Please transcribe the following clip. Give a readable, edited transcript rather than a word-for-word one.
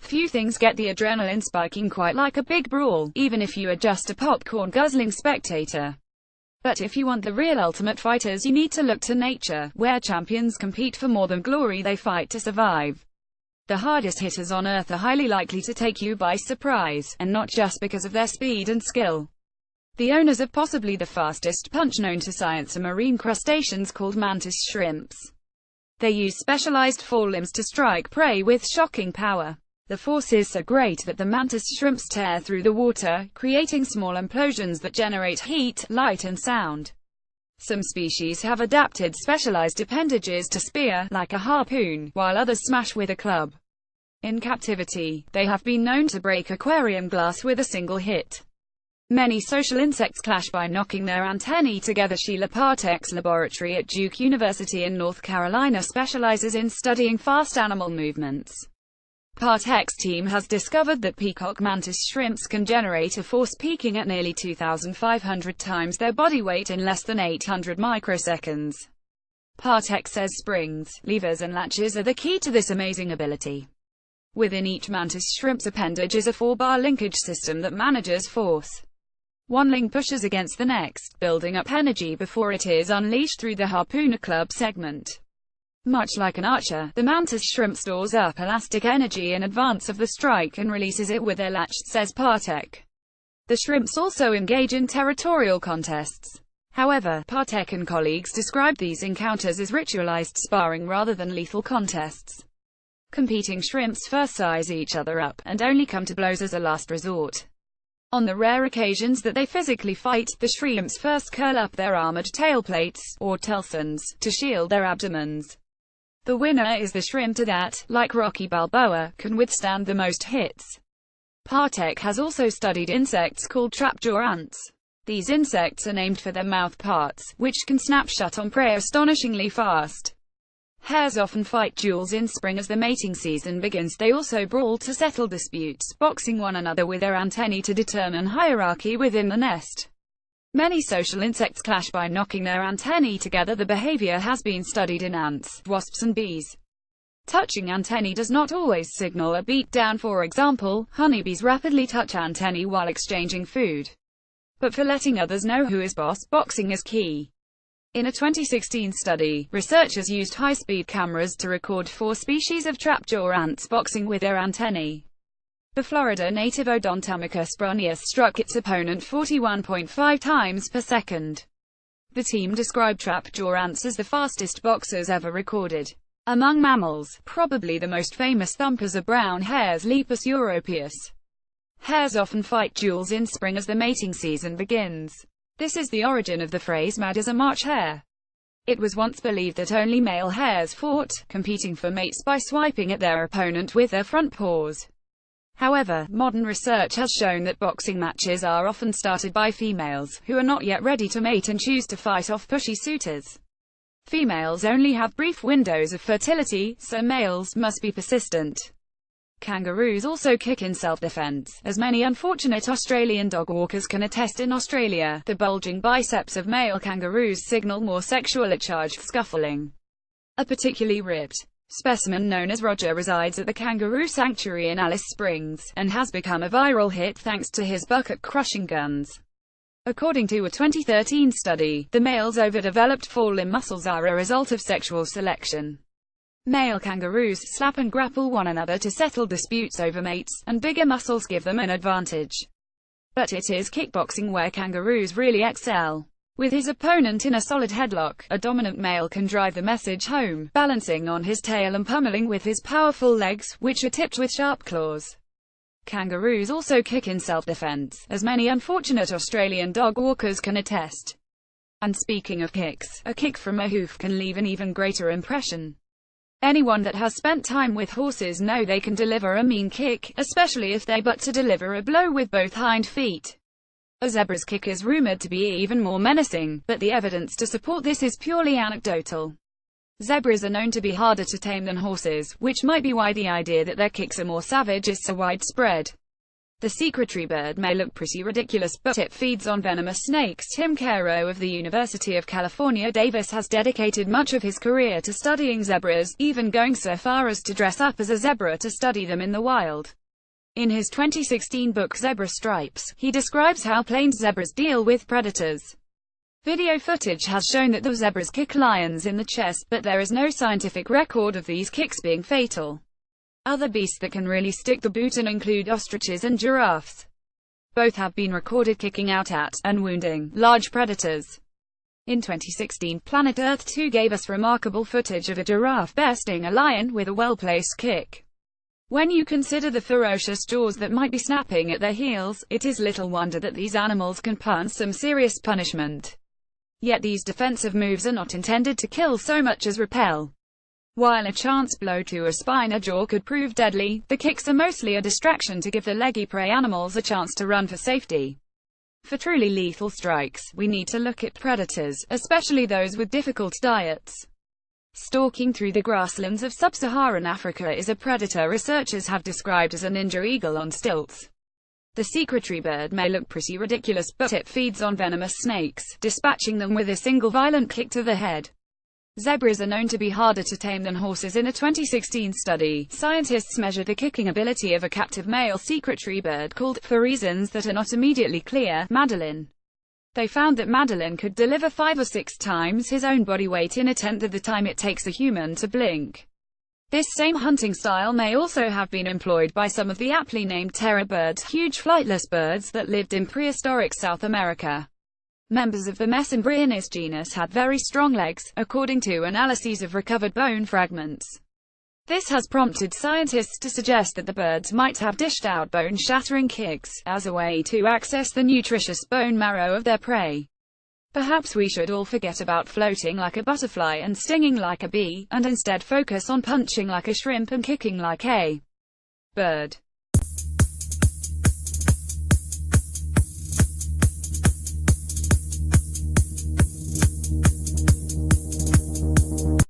Few things get the adrenaline spiking quite like a big brawl, even if you are just a popcorn-guzzling spectator. But if you want the real ultimate fighters, you need to look to nature, where champions compete for more than glory, they fight to survive. The hardest hitters on Earth are highly likely to take you by surprise, and not just because of their speed and skill. The owners of possibly the fastest punch known to science are marine crustaceans called mantis shrimps. They use specialized forelimbs to strike prey with shocking power. The force is so great that the mantis shrimps tear through the water, creating small implosions that generate heat, light and sound. Some species have adapted specialized appendages to spear, like a harpoon, while others smash with a club. In captivity, they have been known to break aquarium glass with a single hit. Many social insects clash by knocking their antennae together. Sheila Patek's laboratory at Duke University in North Carolina specializes in studying fast animal movements. Patek's team has discovered that peacock mantis shrimps can generate a force peaking at nearly 2,500 times their body weight in less than 800 microseconds. Patek says springs, levers and latches are the key to this amazing ability. Within each mantis shrimp's appendage is a 4-bar linkage system that manages force. One link pushes against the next, building up energy before it is unleashed through the harpooner club segment. Much like an archer, the mantis shrimp stores up elastic energy in advance of the strike and releases it with their latch, says Patek. The shrimps also engage in territorial contests. However, Patek and colleagues describe these encounters as ritualized sparring rather than lethal contests. Competing shrimps first size each other up, and only come to blows as a last resort. On the rare occasions that they physically fight, the shrimps first curl up their armored tailplates, or telsons, to shield their abdomens. The winner is the shrimp that, like Rocky Balboa, can withstand the most hits. Patek has also studied insects called trapjaw ants. These insects are named for their mouth parts, which can snap shut on prey astonishingly fast. Hares often fight duels in spring as the mating season begins. They also brawl to settle disputes, boxing one another with their antennae to determine hierarchy within the nest. Many social insects clash by knocking their antennae together. The behavior has been studied in ants, wasps and bees. Touching antennae does not always signal a beatdown. For example, honeybees rapidly touch antennae while exchanging food. But for letting others know who is boss, boxing is key. In a 2016 study, researchers used high-speed cameras to record 4 species of trapjaw ants boxing with their antennae. The Florida native Odontamicus bruneus struck its opponent 41.5 times per second. The team described trapjaw ants as the fastest boxers ever recorded. Among mammals, probably the most famous thumpers are brown hares, Lepus europaeus. Hares often fight duels in spring as the mating season begins. This is the origin of the phrase "mad as a March hare." It was once believed that only male hares fought, competing for mates by swiping at their opponent with their front paws. However, modern research has shown that boxing matches are often started by females, who are not yet ready to mate and choose to fight off pushy suitors. Females only have brief windows of fertility, so males must be persistent. Kangaroos also kick in self-defense, as many unfortunate Australian dog walkers can attest. In Australia, the bulging biceps of male kangaroos signal more sexually charged scuffling. A particularly ripped specimen known as Roger resides at the Kangaroo Sanctuary in Alice Springs, and has become a viral hit thanks to his bucket-crushing guns. According to a 2013 study, the male's overdeveloped forelimb muscles are a result of sexual selection. Male kangaroos slap and grapple one another to settle disputes over mates, and bigger muscles give them an advantage. But it is kickboxing where kangaroos really excel. With his opponent in a solid headlock, a dominant male can drive the message home, balancing on his tail and pummeling with his powerful legs, which are tipped with sharp claws. Kangaroos also kick in self-defense, as many unfortunate Australian dog walkers can attest. And speaking of kicks, a kick from a hoof can leave an even greater impression. Anyone that has spent time with horses know they can deliver a mean kick, especially if they butt to deliver a blow with both hind feet. A zebra's kick is rumored to be even more menacing, but the evidence to support this is purely anecdotal. Zebras are known to be harder to tame than horses, which might be why the idea that their kicks are more savage is so widespread. The secretary bird may look pretty ridiculous, but it feeds on venomous snakes. Tim Caro of the University of California, Davis has dedicated much of his career to studying zebras, even going so far as to dress up as a zebra to study them in the wild. In his 2016 book Zebra Stripes, he describes how plains zebras deal with predators. Video footage has shown that the zebras kick lions in the chest, but there is no scientific record of these kicks being fatal. Other beasts that can really stick the boot in include ostriches and giraffes. Both have been recorded kicking out at, and wounding, large predators. In 2016, Planet Earth 2 gave us remarkable footage of a giraffe besting a lion with a well-placed kick. When you consider the ferocious jaws that might be snapping at their heels, it is little wonder that these animals can punt some serious punishment. Yet these defensive moves are not intended to kill so much as repel. While a chance blow to a spine or jaw could prove deadly, the kicks are mostly a distraction to give the leggy prey animals a chance to run for safety. For truly lethal strikes, we need to look at predators, especially those with difficult diets. Stalking through the grasslands of sub-Saharan Africa is a predator researchers have described as a ninja eagle on stilts. The secretary bird may look pretty ridiculous, but it feeds on venomous snakes, dispatching them with a single violent kick to the head. Zebras are known to be harder to tame than horses. In a 2016 study, scientists measured the kicking ability of a captive male secretary bird called, for reasons that are not immediately clear, Madeline. They found that Madeline could deliver 5 or 6 times his own body weight in a tenth of the time it takes a human to blink. This same hunting style may also have been employed by some of the aptly named terror birds, huge flightless birds that lived in prehistoric South America. Members of the Mesembryonys genus had very strong legs, according to analyses of recovered bone fragments. This has prompted scientists to suggest that the birds might have dished out bone-shattering kicks, as a way to access the nutritious bone marrow of their prey. Perhaps we should all forget about floating like a butterfly and stinging like a bee, and instead focus on punching like a shrimp and kicking like a bird.